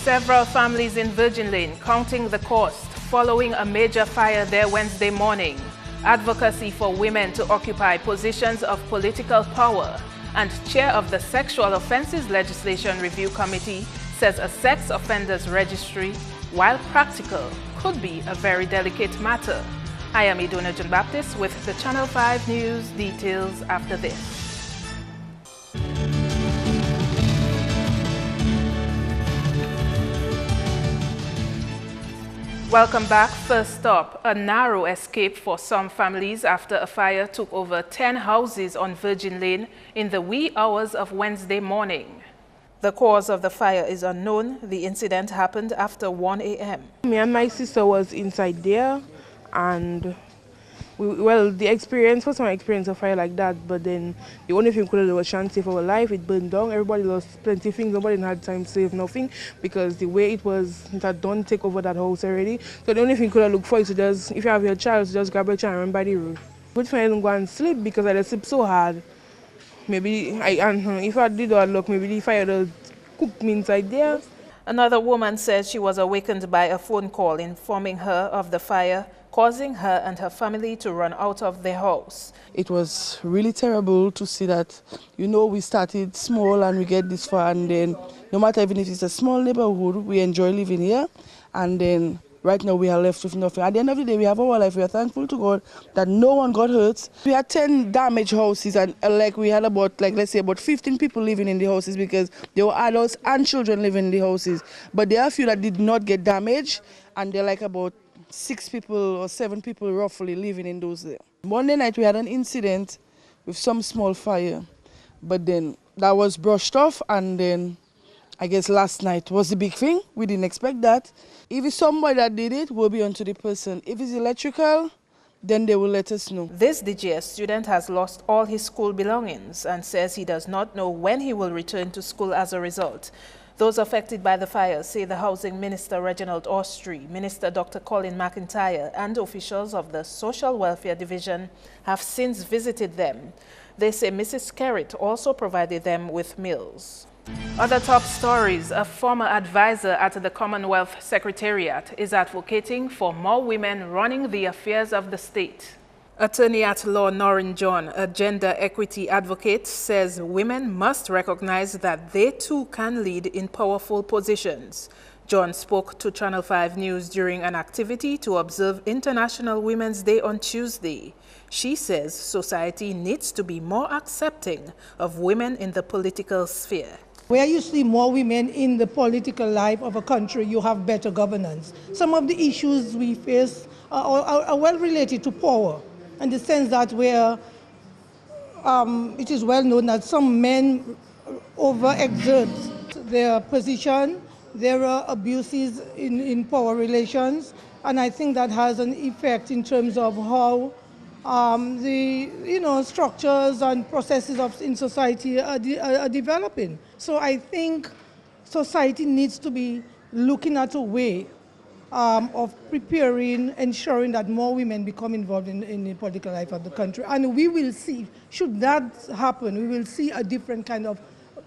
Several families in Virgin Lane counting the cost following a major fire there Wednesday morning. Advocacy for women to occupy positions of political power, and chair of the Sexual Offences Legislation Review Committee says a sex offenders registry, while practical, could be a very delicate matter. I am Iduna John Baptist with the Channel 5 News details after this. Welcome back. First up, a narrow escape for some families after a fire took over 10 houses on Virgin Lane in the wee hours of Wednesday morning. The cause of the fire is unknown. The incident happened after 1 a.m. Me and my sister was inside there, and the experience was my experience of fire like that, but then the only thing we could do was try and save our life. It burned down. Everybody lost plenty of things. Nobody had time to save nothing because the way it had done take over that house already. So the only thing we could have looked for is to just, if you have your child, just grab your child and run by the roof. But I didn't go and sleep because I just sleep so hard. Maybe if I did not look, maybe the fire would cook me inside there. Another woman says she was awakened by a phone call informing her of the fire, causing her and her family to run out of their house. It was really terrible to see that, we started small and we get this far, and then no matter even if it's a small neighborhood, we enjoy living here, and then right now we are left with nothing. At the end of the day, we have our life. We are thankful to God that no one got hurt. We had 10 damaged houses, and we had about 15 people living in the houses because there were adults and children living in the houses. But there are a few that did not get damaged, and they're about 6 people or 7 people roughly living in those there. Monday night we had an incident with some small fire, but then that was brushed off, and then I guess last night was the big thing. We didn't expect that. If it's somebody that did it, we'll be on to the person. If it's electrical, then they will let us know. This DGS student has lost all his school belongings and says he does not know when he will return to school as a result. Those affected by the fire say the Housing Minister Reginald Austri, Minister Dr. Colin McIntyre, and officials of the Social Welfare Division have since visited them. They say Mrs. Skerritt also provided them with meals. Other top stories: a former advisor at the Commonwealth Secretariat is advocating for more women running the affairs of the state. Attorney at law Norrin John, a gender equity advocate, says women must recognize that they too can lead in powerful positions. John spoke to Channel 5 News during an activity to observe International Women's Day on Tuesday. She says society needs to be more accepting of women in the political sphere. Where you see more women in the political life of a country, you have better governance. Some of the issues we face are well related to power, in the sense that it is well known that some men overexert their position. There are abuses in power relations, and I think that has an effect in terms of how the structures and processes in society are developing. So I think society needs to be looking at a way of preparing, ensuring that more women become involved in the political life of the country. And we will see, should that happen, we will see a different kind of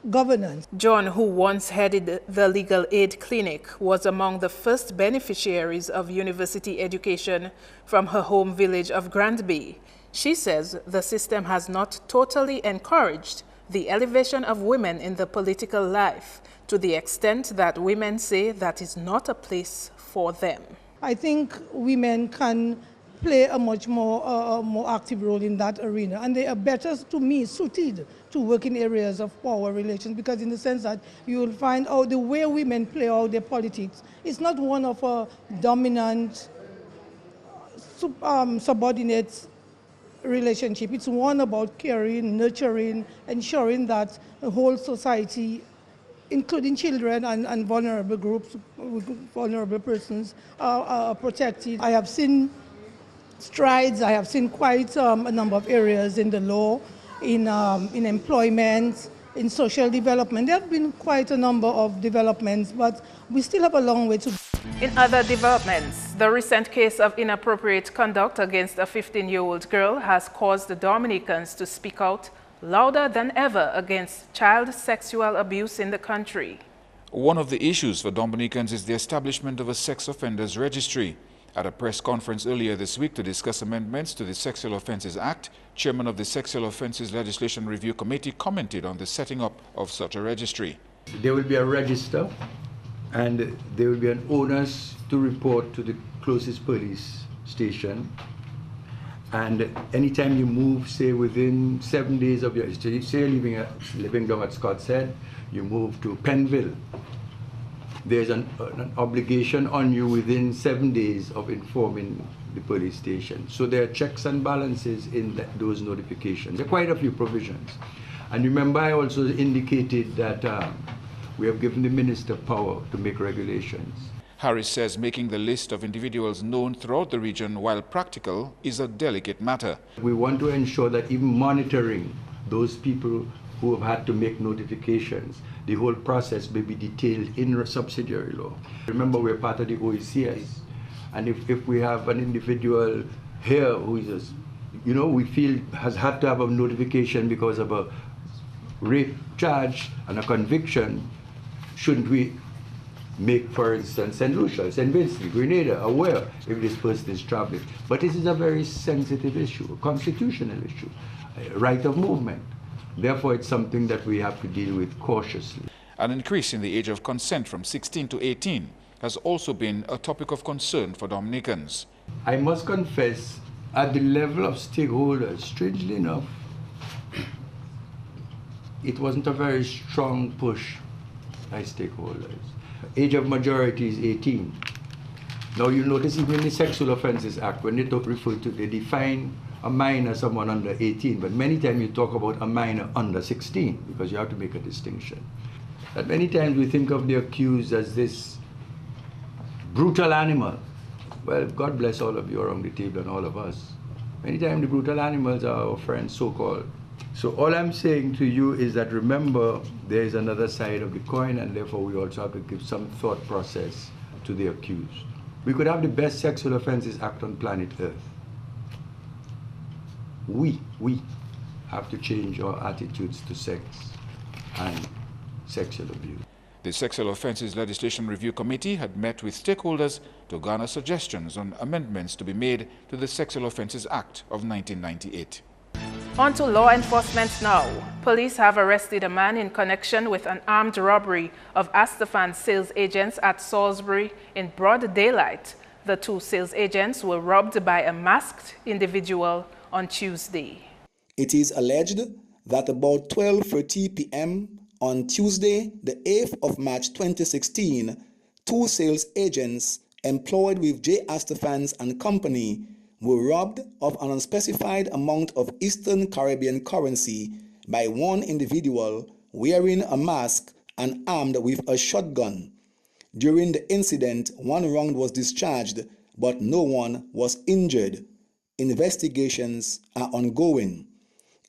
governance. John, who once headed the Legal Aid Clinic, was among the first beneficiaries of university education from her home village of Granby. She says the system has not totally encouraged the elevation of women in the political life, to the extent that women say that is not a place for them. I think women can play a much more active role in that arena, and they are better, to me, suited to work in areas of power relations, because in the sense that you will find the way women play out their politics, it's not one of a dominant subordinate relationship. It's one about caring, nurturing, ensuring that the whole society, including children and vulnerable groups, vulnerable persons, are protected. I have seen strides. I have seen quite a number of areas in the law, in employment, in social development. There have been quite a number of developments, but we still have a long way to go. In other developments, the recent case of inappropriate conduct against a 15-year-old girl has caused the Dominicans to speak out louder than ever against child sexual abuse in the country. One of the issues for Dominicans is the establishment of a sex offenders registry. At a press conference earlier this week to discuss amendments to the Sexual Offences Act, Chairman of the Sexual Offences Legislation Review Committee commented on the setting up of such a registry. There will be a register and there will be an onus to report to the closest police station. And anytime you move, say within 7 days of your, say you're living down at Scott's Head, you move to Penville, there's an obligation on you within 7 days of informing the police station. So there are checks and balances in those notifications. There are quite a few provisions. And remember, I also indicated that we have given the minister power to make regulations. Harris says making the list of individuals known throughout the region, while practical, is a delicate matter. We want to ensure that even monitoring those people who have had to make notifications, the whole process may be detailed in subsidiary law. Remember, we're part of the OECS, and if we have an individual here who is, we feel has had to have a notification because of a rape charge and a conviction, shouldn't we make, for instance, St. Lucia, St. Vincent, Grenada aware if this person is traveling? But this is a very sensitive issue, a constitutional issue, a right of movement. Therefore, it's something that we have to deal with cautiously. An increase in the age of consent from 16 to 18 has also been a topic of concern for Dominicans. I must confess, at the level of stakeholders, strangely enough, it wasn't a very strong push by stakeholders. Age of majority is 18. Now you notice even in the Sexual Offences Act, when they they define a minor as someone under 18, but many times you talk about a minor under 16 because you have to make a distinction. That many times we think of the accused as this brutal animal. Well, God bless all of you around the table and all of us. Many times the brutal animals are our friends, so-called. So all I'm saying to you is that remember there is another side of the coin, and therefore we also have to give some thought process to the accused. We could have the best Sexual Offences Act on planet Earth. We have to change our attitudes to sex and sexual abuse. The Sexual Offences Legislation Review Committee had met with stakeholders to garner suggestions on amendments to be made to the Sexual Offences Act of 1998. On to law enforcement now. Police have arrested a man in connection with an armed robbery of Astafan sales agents at Salisbury in broad daylight. The two sales agents were robbed by a masked individual on Tuesday. It is alleged that about 12:30 p.m. on Tuesday, the 8th of March 2016, two sales agents employed with J. Astafans and Company were robbed of an unspecified amount of Eastern Caribbean currency by one individual wearing a mask and armed with a shotgun. During the incident, one round was discharged, but no one was injured. Investigations are ongoing.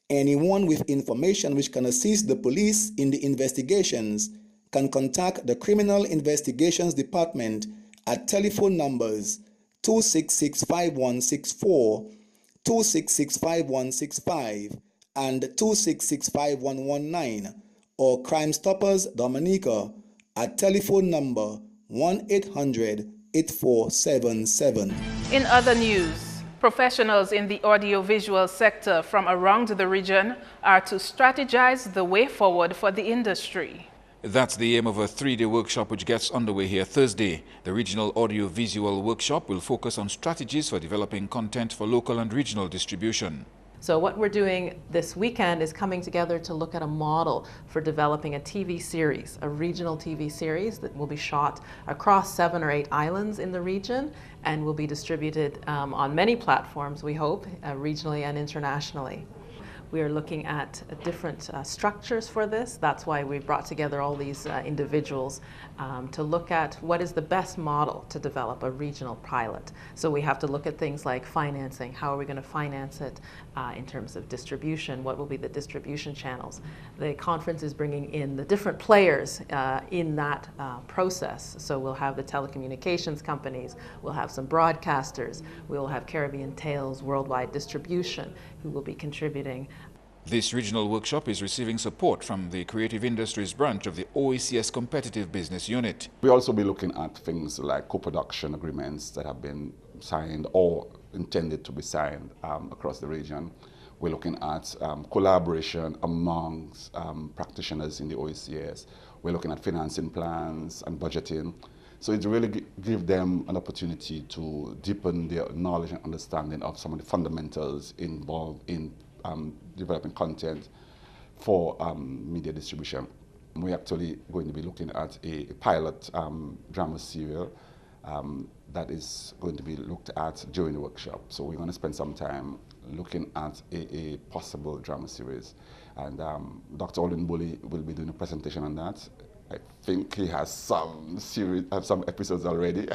Anyone with information which can assist the police in the investigations can contact the Criminal Investigations Department at telephone numbers 266-5164, 266-5165, and 266-5119, or Crime Stoppers Dominica at telephone number 1-800-8477. In other news, professionals in the audiovisual sector from around the region are to strategize the way forward for the industry. That's the aim of a three-day workshop which gets underway here Thursday. The Regional Audiovisual Workshop will focus on strategies for developing content for local and regional distribution. So what we're doing this weekend is coming together to look at a model for developing a TV series, a regional TV series that will be shot across 7 or 8 islands in the region and will be distributed on many platforms, we hope, regionally and internationally. We are looking at different structures for this. That's why we brought together all these individuals to look at what is the best model to develop a regional pilot. So we have to look at things like financing. How are we going to finance it in terms of distribution? What will be the distribution channels? The conference is bringing in the different players in that process. So we'll have the telecommunications companies, we'll have some broadcasters, we'll have Caribbean Tales Worldwide Distribution who will be contributing. This regional workshop is receiving support from the Creative Industries branch of the OECS Competitive Business Unit. We'll also be looking at things like co-production agreements that have been signed or intended to be signed across the region. We're looking at collaboration amongst practitioners in the OECS. We're looking at financing plans and budgeting. So it really gives them an opportunity to deepen their knowledge and understanding of some of the fundamentals involved in developing content for media distribution. We're actually going to be looking at a pilot drama serial that is going to be looked at during the workshop. So we're going to spend some time looking at a possible drama series. And Dr. Olin Bully will be doing a presentation on that. I think he has some episodes already.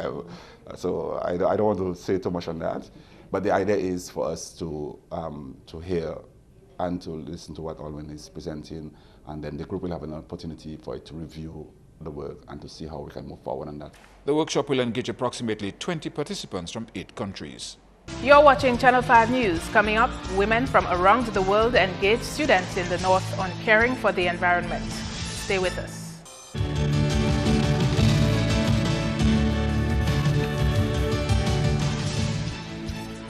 So I don't want to say too much on that. But the idea is for us to hear and to listen to what Olin is presenting, and then the group will have an opportunity for it to review the work and to see how we can move forward on that. The workshop will engage approximately 20 participants from 8 countries. You're watching Channel 5 News. Coming up, women from around the world engage students in the North on caring for the environment. Stay with us.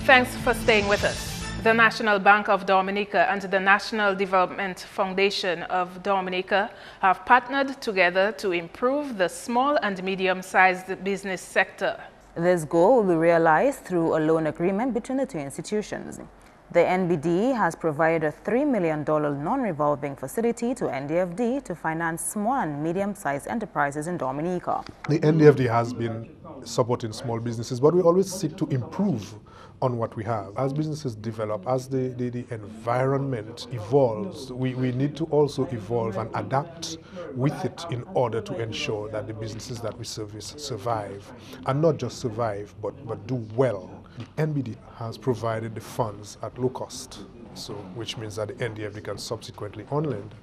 Thanks for staying with us. The National Bank of Dominica and the National Development Foundation of Dominica have partnered together to improve the small and medium-sized business sector. This goal will be realized through a loan agreement between the two institutions. The NBD has provided a $3 million non-revolving facility to NDFD to finance small and medium-sized enterprises in Dominica. The NDFD has been supporting small businesses, but we always seek to improve on what we have. As businesses develop, as the environment evolves, we need to also evolve and adapt with it in order to ensure that the businesses that we service survive, and not just survive, but do well. The NBD has provided the funds at low cost, so which means that the NDFD can subsequently on-lend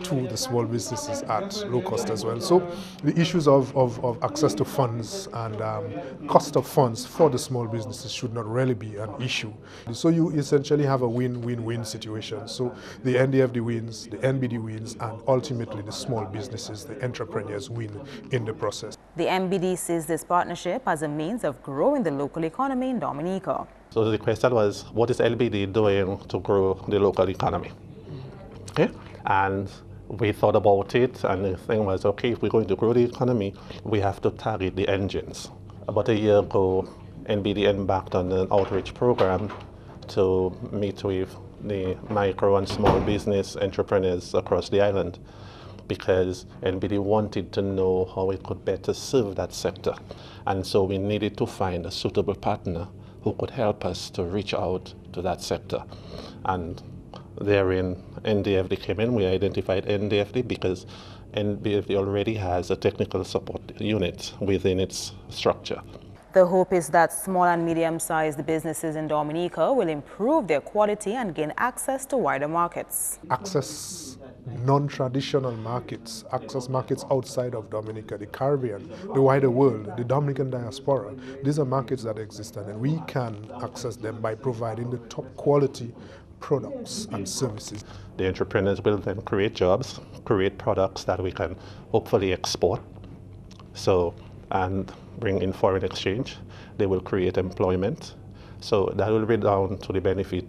to the small businesses at low cost as well. So the issues of access to funds and cost of funds for the small businesses should not really be an issue. So you essentially have a win-win-win situation. So the NDFD wins, the NBD wins, and ultimately the small businesses, the entrepreneurs win in the process. The NBD sees this partnership as a means of growing the local economy in Dominica. So the question was, what is NBD doing to grow the local economy? Okay? And we thought about it, and the thing was, okay, if we're going to grow the economy, we have to target the engines. About a year ago, NBD embarked on an outreach program to meet with the micro and small business entrepreneurs across the island, because NBD wanted to know how it could better serve that sector. And so we needed to find a suitable partner who could help us to reach out to that sector. And therein, NDFD came in. We identified NDFD because NDFD already has a technical support unit within its structure. The hope is that small and medium-sized businesses in Dominica will improve their quality and gain access to wider markets. Access non-traditional markets, access markets outside of Dominica, the Caribbean, the wider world, the Dominican diaspora. These are markets that exist, and we can access them by providing the top quality products and services. The entrepreneurs will then create jobs, create products that we can hopefully export, and bring in foreign exchange. They will create employment. So that will be down to the benefit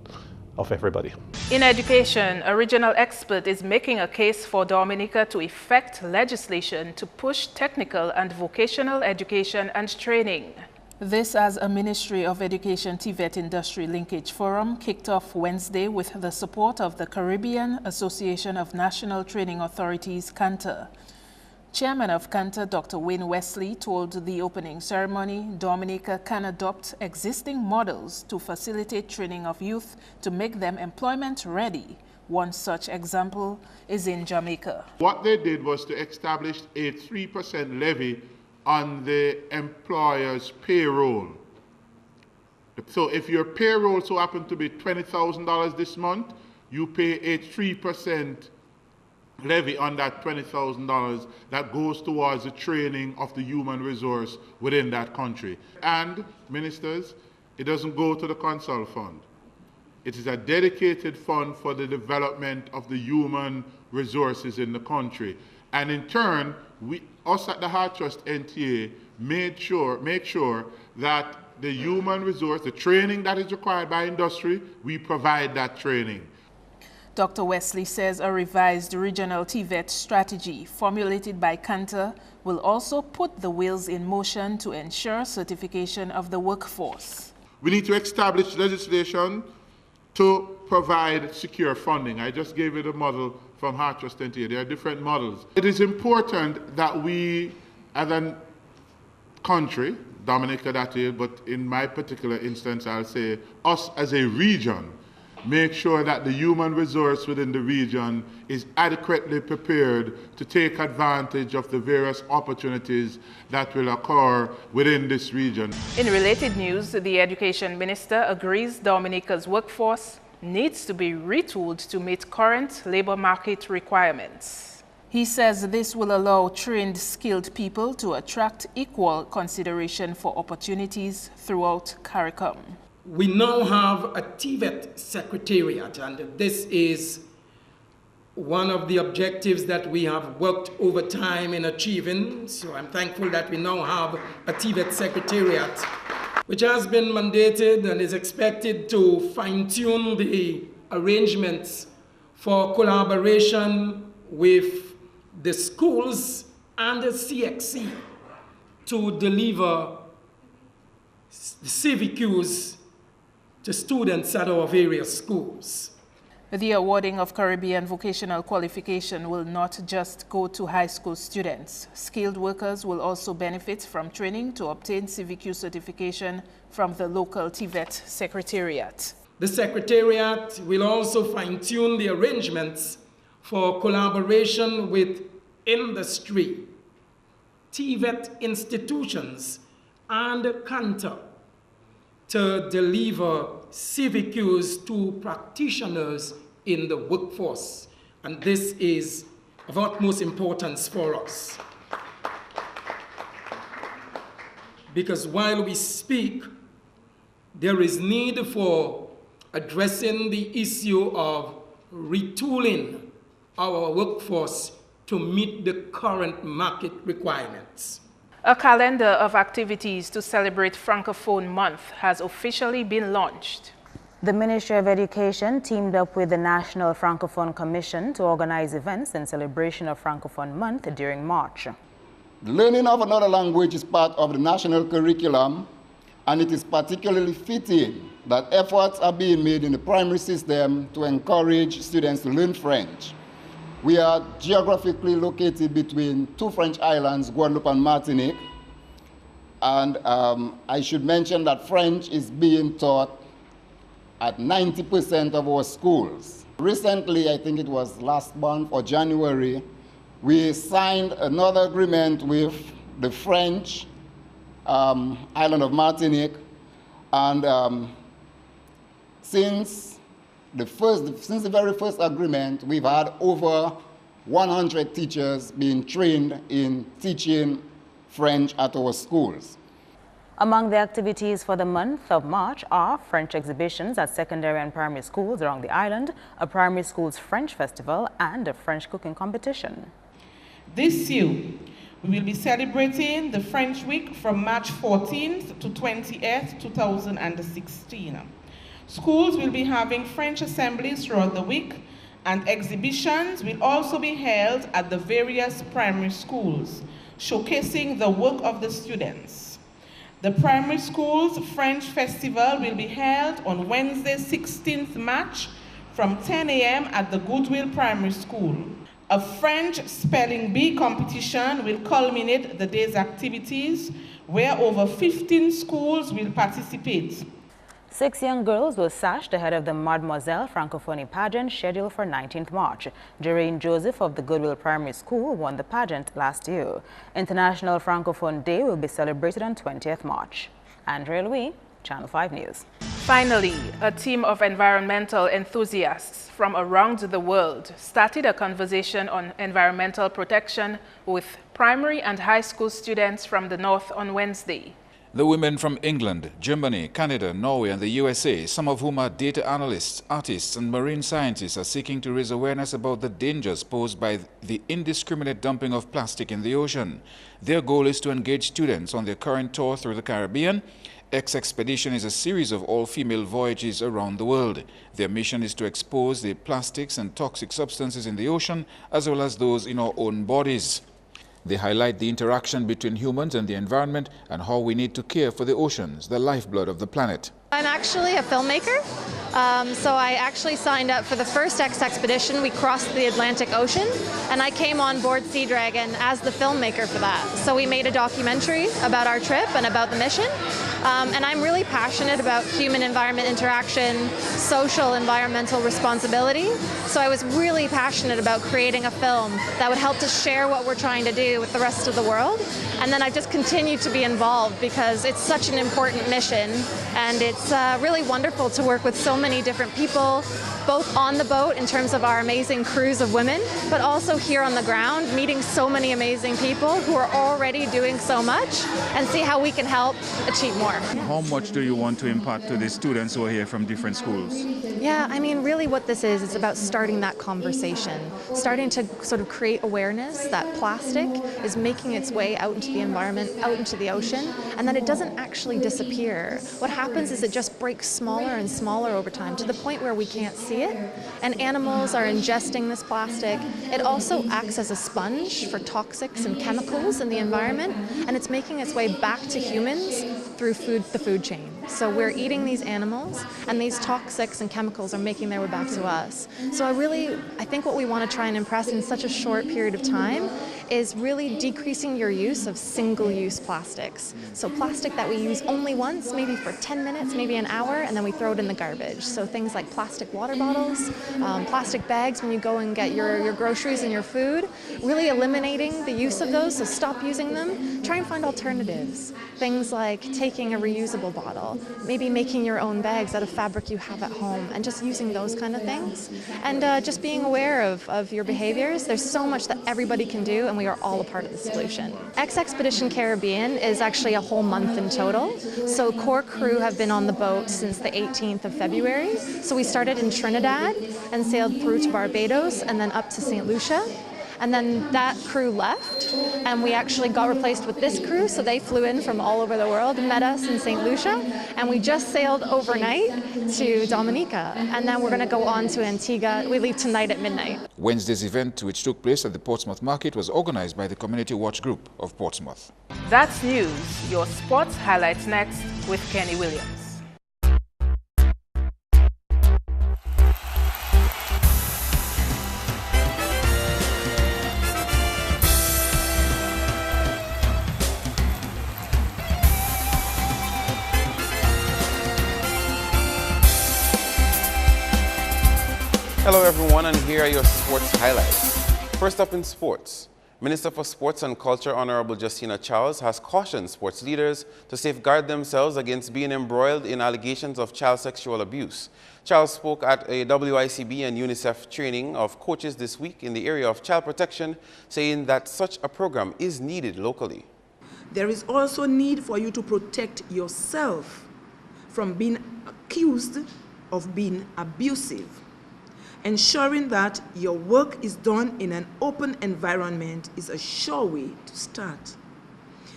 of everybody. In education, a regional expert is making a case for Dominica to effect legislation to push technical and vocational education and training. This as a Ministry of Education TVET Industry Linkage Forum kicked off Wednesday with the support of the Caribbean Association of National Training Authorities, CANTA. Chairman of CANTA, Dr. Wayne Wesley, told the opening ceremony Dominica can adopt existing models to facilitate training of youth to make them employment ready. One such example is in Jamaica. What they did was to establish a 3% levy on the employer's payroll. So if your payroll so happens to be $20,000 this month, you pay a 3% levy on that $20,000 that goes towards the training of the human resource within that country. And, ministers, it doesn't go to the consult fund. It is a dedicated fund for the development of the human resources in the country. And in turn, us at the Heart Trust NTA make sure that the human resource, the training that is required by industry, we provide that training. Dr. Wesley says a revised regional TVET strategy formulated by Kantar will also put the wheels in motion to ensure certification of the workforce. We need to establish legislation to provide secure funding. I just gave you the model from Heart Trust NTA. There are different models. It is important that we, as a country, Dominica that is, but in my particular instance, I'll say us as a region, make sure that the human resource within the region is adequately prepared to take advantage of the various opportunities that will occur within this region. In related news, the Education Minister agrees Dominica's workforce needs to be retooled to meet current labor market requirements. He says this will allow trained, skilled people to attract equal consideration for opportunities throughout CARICOM. We now have a TVET secretariat, and this is one of the objectives that we have worked over time in achieving. So I'm thankful that we now have a TVET secretariat, which has been mandated and is expected to fine-tune the arrangements for collaboration with the schools and the CXC to deliver the CVQs to students at our various schools. The awarding of Caribbean vocational qualification will not just go to high school students. Skilled workers will also benefit from training to obtain CVQ certification from the local TVET secretariat. The secretariat will also fine-tune the arrangements for collaboration with industry, TVET institutions, and Kantar to deliver CVQs to practitioners in the workforce. And this is of utmost importance for us. Because while we speak, there is need for addressing the issue of retooling our workforce to meet the current market requirements. A calendar of activities to celebrate Francophone Month has officially been launched. The Ministry of Education teamed up with the National Francophone Commission to organize events in celebration of Francophone Month during March. The learning of another language is part of the national curriculum, and it is particularly fitting that efforts are being made in the primary system to encourage students to learn French. We are geographically located between two French islands, Guadeloupe and Martinique. And I should mention that French is being taught at 90% of our schools. Recently, I think it was last month or January, we signed another agreement with the French island of Martinique. And since the very first agreement, we've had over 100 teachers being trained in teaching French at our schools. Among the activities for the month of March are French exhibitions at secondary and primary schools around the island, a primary school's French festival, and a French cooking competition. This year, we will be celebrating the French Week from March 14th to 20th, 2016. Schools will be having French assemblies throughout the week, and exhibitions will also be held at the various primary schools, showcasing the work of the students. The primary school's French festival will be held on Wednesday, 16th March from 10 a.m. at the Goodwill Primary School. A French spelling bee competition will culminate the day's activities, where over 15 schools will participate. 6 young girls were sashed ahead of the Mademoiselle Francophonie pageant scheduled for 19th March. Doreen Joseph of the Goodwill Primary School won the pageant last year. International Francophone Day will be celebrated on 20th March. Andrea Louis, Channel 5 News. Finally, a team of environmental enthusiasts from around the world started a conversation on environmental protection with primary and high school students from the North on Wednesday. The women from England, Germany, Canada, Norway and the USA, some of whom are data analysts, artists and marine scientists, are seeking to raise awareness about the dangers posed by the indiscriminate dumping of plastic in the ocean. Their goal is to engage students on their current tour through the Caribbean. X-Expedition is a series of all-female voyages around the world. Their mission is to expose the plastics and toxic substances in the ocean, as well as those in our own bodies. They highlight the interaction between humans and the environment and how we need to care for the oceans, the lifeblood of the planet. I'm actually a filmmaker, so I actually signed up for the first X-Expedition. We crossed the Atlantic Ocean, and I came on board Sea Dragon as the filmmaker for that. So we made a documentary about our trip and about the mission, and I'm really passionate about human-environment interaction, social environmental responsibility, so I was really passionate about creating a film that would help to share what we're trying to do with the rest of the world, and then I've just continued to be involved because it's such an important mission, and it's really wonderful to work with so many different people, both on the boat in terms of our amazing crews of women, but also here on the ground, meeting so many amazing people who are already doing so much and see how we can help achieve more. How much do you want to impart to the students who are here from different schools? Yeah, I mean, really what this is, it's about starting that conversation, starting to sort of create awareness that plastic is making its way out into the environment, out into the ocean, and that it doesn't actually disappear. What happens is it just breaks smaller and smaller over time to the point where we can't see it, and animals are ingesting this plastic. It also acts as a sponge for toxics and chemicals in the environment, and it's making its way back to humans through the food chain. So we're eating these animals, and these toxics and chemicals are making their way back to us. So I think what we want to try and impress in such a short period of time is really decreasing your use of single-use plastics. So plastic that we use only once, maybe for 10 minutes, maybe an hour, and then we throw it in the garbage. So things like plastic water bottles, plastic bags when you go and get your groceries and your food, really eliminating the use of those, so stop using them. Try and find alternatives. Things like taking a reusable bottle, maybe making your own bags out of fabric you have at home, and just using those kind of things. And just being aware of your behaviors. There's so much that everybody can do, and we are all a part of the solution. X-Expedition Caribbean is actually a whole month in total. So core crew have been on the boat since the 18th of February. So we started in Trinidad and sailed through to Barbados and then up to St. Lucia. And then that crew left, and we actually got replaced with this crew, so they flew in from all over the world and met us in St. Lucia, and we just sailed overnight to Dominica, and then we're going to go on to Antigua. We leave tonight at midnight. Wednesday's event, which took place at the Portsmouth Market, was organized by the Community Watch Group of Portsmouth. That's news. Your sports highlights next with Kenny Williams. Hello everyone, and here are your sports highlights. First up in sports, Minister for Sports and Culture Honorable Justina Charles has cautioned sports leaders to safeguard themselves against being embroiled in allegations of child sexual abuse. Charles spoke at a WICB and UNICEF training of coaches this week in the area of child protection, saying that such a program is needed locally. There is also a need for you to protect yourself from being accused of being abusive. Ensuring that your work is done in an open environment is a sure way to start.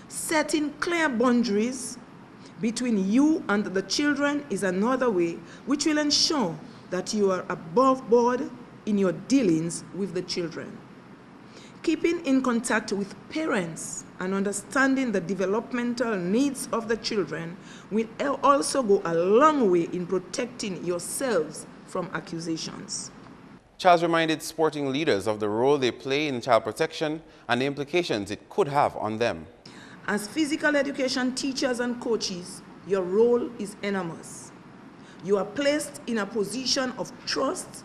Setting clear boundaries between you and the children is another way, which will ensure that you are above board in your dealings with the children. Keeping in contact with parents and understanding the developmental needs of the children will also go a long way in protecting yourselves from accusations. Charles reminded sporting leaders of the role they play in child protection and the implications it could have on them. As physical education teachers and coaches, your role is enormous. You are placed in a position of trust,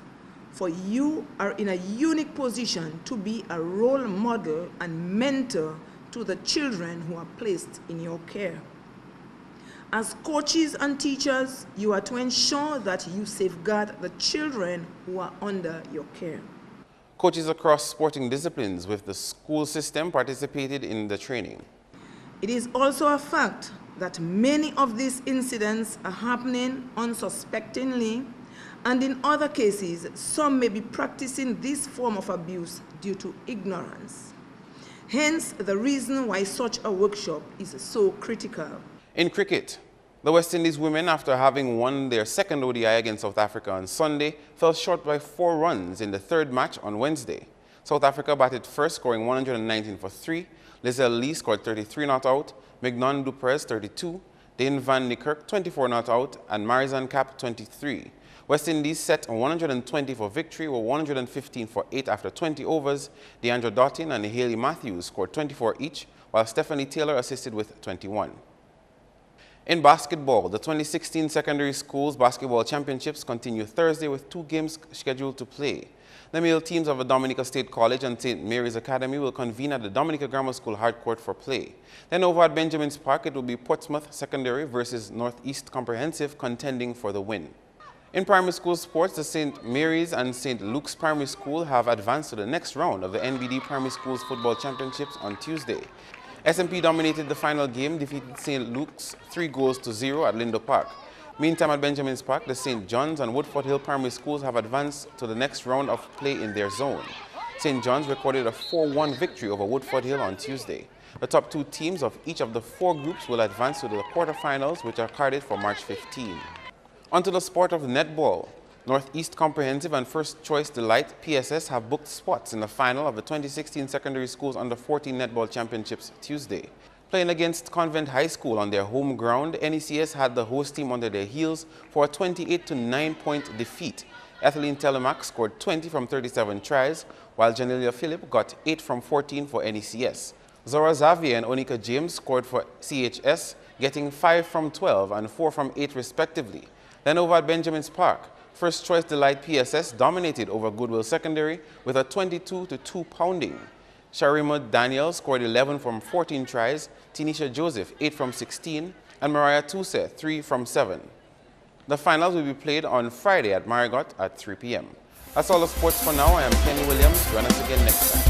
for you are in a unique position to be a role model and mentor to the children who are placed in your care. As coaches and teachers, you are to ensure that you safeguard the children who are under your care. Coaches across sporting disciplines with the school system participated in the training. It is also a fact that many of these incidents are happening unsuspectingly, and in other cases, some may be practicing this form of abuse due to ignorance. Hence, the reason why such a workshop is so critical. In cricket, the West Indies women, after having won their second ODI against South Africa on Sunday, fell short by 4 runs in the third match on Wednesday. South Africa batted first, scoring 119 for 3. Lizelle Lee scored 33 not out, Mignon Duprez 32, Dane van Niekerk 24 not out, and Marizanne Kapp 23. West Indies set 120 for victory, with 115 for 8 after 20 overs. Deandra Dottin and Haley Matthews scored 24 each, while Stephanie Taylor assisted with 21. In basketball, the 2016 Secondary Schools Basketball Championships continue Thursday with 2 games scheduled to play. The male teams of the Dominica State College and St. Mary's Academy will convene at the Dominica Grammar School hardcourt for play. Then over at Benjamin's Park, it will be Portsmouth Secondary versus Northeast Comprehensive contending for the win. In primary school sports, the St. Mary's and St. Luke's Primary School have advanced to the next round of the NBD Primary Schools Football Championships on Tuesday. SMP dominated the final game, defeated St. Luke's 3-0 at Lindo Park. Meantime, at Benjamin's Park, the St. John's and Woodford Hill Primary Schools have advanced to the next round of play in their zone. St. John's recorded a 4-1 victory over Woodford Hill on Tuesday. The top 2 teams of each of the 4 groups will advance to the quarterfinals, which are carded for March 15. Onto the sport of netball. Northeast Comprehensive and First Choice Delight PSS have booked spots in the final of the 2016 Secondary Schools Under-14 Netball Championships Tuesday. Playing against Convent High School on their home ground, NECS had the host team under their heels for a 28-9 defeat. Ethelene Telemac scored 20 from 37 tries, while Janelia Phillip got 8 from 14 for NECS. Zora Xavier and Onika James scored for CHS, getting 5 from 12 and 4 from 8 respectively. Then over at Benjamin's Park, First Choice Delight PSS dominated over Goodwill Secondary with a 22-2 pounding. Sharima Daniel scored 11 from 14 tries, Tinisha Joseph 8 from 16, and Mariah Tuse 3 from 7. The finals will be played on Friday at Marigot at 3 p.m. That's all the sports for now. I am Kenny Williams. Join us again next time.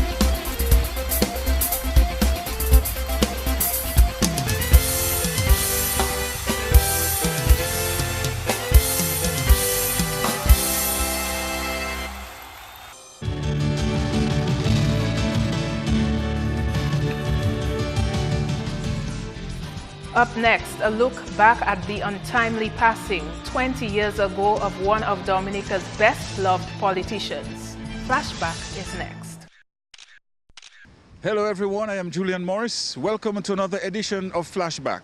Up next, a look back at the untimely passing 20 years ago of one of Dominica's best-loved politicians. Flashback is next. Hello everyone, I am Julian Morris. Welcome to another edition of Flashback.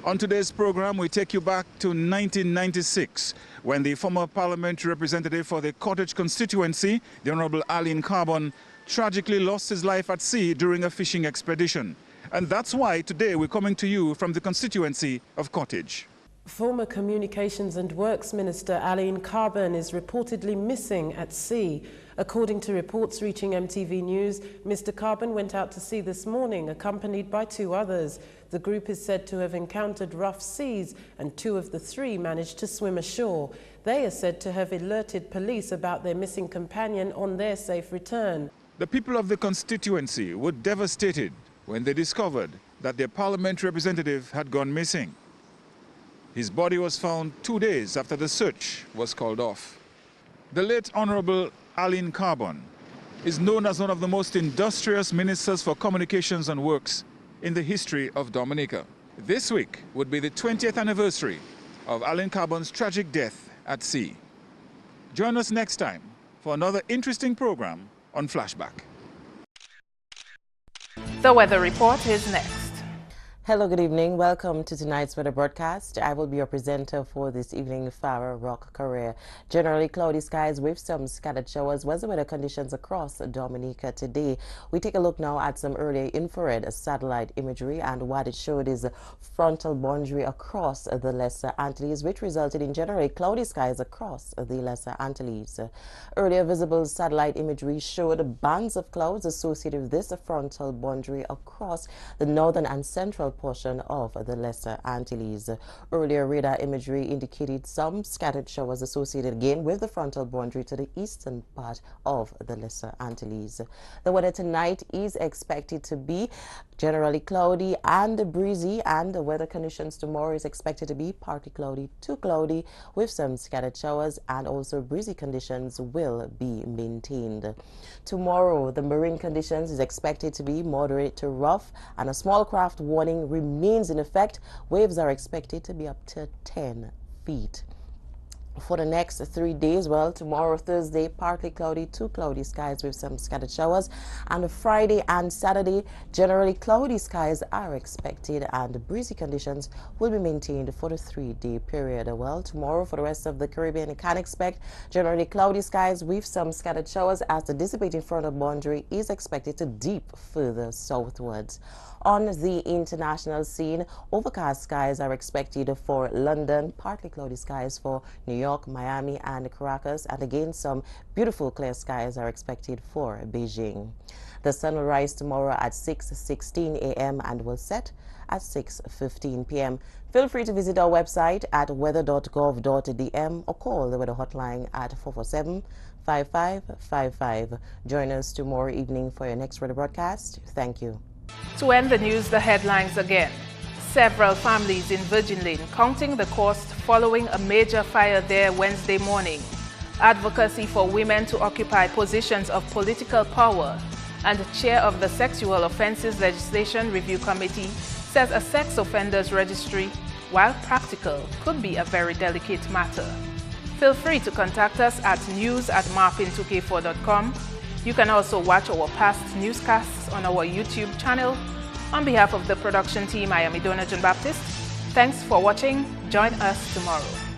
On today's program, we take you back to 1996, when the former parliamentary representative for the Cottage constituency, the Honorable Aline Carbon, tragically lost his life at sea during a fishing expedition. And that's why today we're coming to you from the constituency of Cottage. Former Communications and Works Minister Aline Carbon is reportedly missing at sea. According to reports reaching MTV News, Mr. Carbon went out to sea this morning accompanied by 2 others. The group is said to have encountered rough seas and 2 of the 3 managed to swim ashore. They are said to have alerted police about their missing companion on their safe return. The people of the constituency were devastated when they discovered that their parliamentary representative had gone missing. His body was found 2 days after the search was called off. The late Honorable Aline Carbon is known as one of the most industrious ministers for communications and works in the history of Dominica. This week would be the 20th anniversary of Aline Carbon's tragic death at sea. Join us next time for another interesting program on Flashback. The weather report is next. Hello, good evening. Welcome to tonight's weather broadcast. I will be your presenter for this evening, Farah Rock Career. Generally cloudy skies with some scattered showers was the weather conditions across Dominica today. We take a look now at some early infrared satellite imagery, and what it showed is a frontal boundary across the Lesser Antilles, which resulted in generally cloudy skies across the Lesser Antilles. Earlier visible satellite imagery showed bands of clouds associated with this frontal boundary across the northern and central portion of the Lesser Antilles. Earlier radar imagery indicated some scattered showers associated again with the frontal boundary to the eastern part of the Lesser Antilles. The weather tonight is expected to be generally cloudy and breezy, and the weather conditions tomorrow is expected to be partly cloudy to cloudy with some scattered showers, and also breezy conditions will be maintained. Tomorrow, the marine conditions is expected to be moderate to rough, and a small craft warning remains in effect. Waves are expected to be up to 10 feet. For the next 3 days, well, tomorrow, Thursday, partly cloudy to cloudy skies with some scattered showers, and Friday and Saturday, generally cloudy skies are expected, and breezy conditions will be maintained for the 3-day period. Well, tomorrow for the rest of the Caribbean, you can expect generally cloudy skies with some scattered showers, as the dissipating frontal boundary is expected to deep further southwards. On the international scene, overcast skies are expected for London, partly cloudy skies for New York, Miami, and Caracas, and again some beautiful clear skies are expected for Beijing. The sun will rise tomorrow at 6:16 a.m. and will set at 6:15 p.m. Feel free to visit our website at weather.gov.dm or call the weather hotline at 447-5555. Join us tomorrow evening for your next weather broadcast. Thank you. To end the news, the headlines again. Several families in Virgin Lane counting the cost following a major fire there Wednesday morning. Advocacy for women to occupy positions of political power. And the chair of the Sexual Offences Legislation Review Committee says a sex offenders registry, while practical, could be a very delicate matter. Feel free to contact us at news@marpin2k4.com. You can also watch our past newscasts on our YouTube channel. On behalf of the production team, I am Idona John Baptist. Thanks for watching. Join us tomorrow.